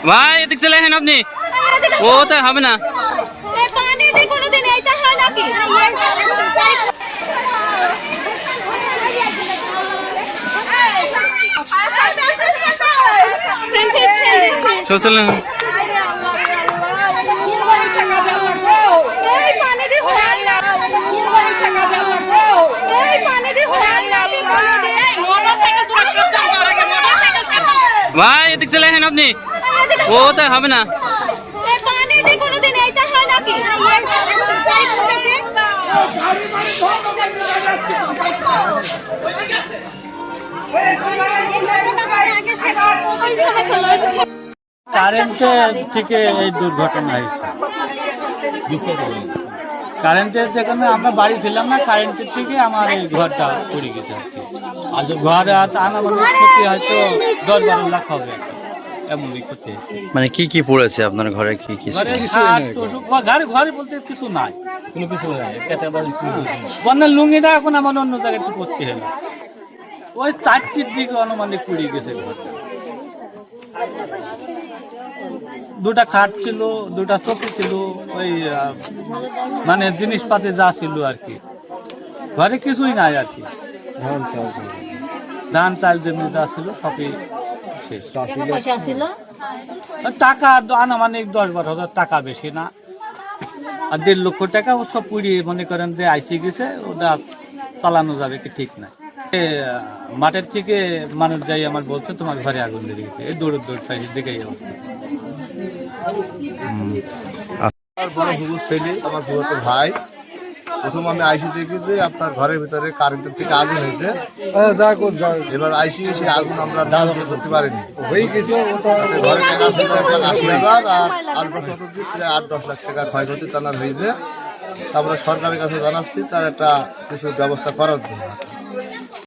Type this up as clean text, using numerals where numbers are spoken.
ভাই এদিক চলে আসেন আপনি, ও তো হবে না। চলেন ভাই এদিক চলে আসেন আপনি, ও তো হবে না। কারেন্টের থেকে এই দুর্ঘটনা হয়েছে। কারেন্টের যেখানে আমরা বাড়ি ছিলাম না, কারেন্টের থেকে আমার এই ঘরটা পড়ে গেছে আর কি। আর ঘরে আনামানুষ ক্ষতি হয়তো 10-12 লাখ হবে, এমনই ক্ষতি। মানে কি কি পড়েছে আপনার ঘরে? কি কি ঘরে বলতে কিছু নাই, কোনো কিছু নাই। বন্যার লুঙ্গিটা এখন আমার অন্য জায়গায় একটু পড়তে হলো, ওই 4টির দিকে অনুমানিক পড়ে গেছে ঘরটা। 2টা খাট ছিল, 2টা চৌকি ছিল, ওই মানে জিনিসপাতি যা ছিল আর কি। ঘরে কিছুই নাই আর কি। ধান চাল জমি যা ছিল সবই শেষ। টাকা আনুমানিক 10-12 হাজার টাকা, বেশি না। আর 1.5 লক্ষ টাকা ও সব পুড়িয়ে মনে করেন যে আইসি গেছে, ওটা চালানো যাবে কি ঠিক নাই। মাঠের থেকে মানুষ যাই আমার বলছে তোমার ঘরে আগুন লেগে গেছে, এই দৌড় পাইছি দেখেই অবস্থা। বড় ভুবুর ছেলে, আমার ভুবুর ভাই। প্রথম আমি আইসি দেখি যে আপনার ঘরের ভিতরে কারেন্টের থেকে আগুন হয়েছে। এবার আইসি সেই আগুন আমরা ধরতে পারিনি। ঘরে টাকা ছিল 1,80,000 আর আলট্রাসোনাল প্রায় 8-10 লাখ টাকা ক্ষয়ক্ষতি তার হয়েছে। আমরা সরকারের কাছে জানাচ্ছি তার একটা কিছু ব্যবস্থা করার জন্য।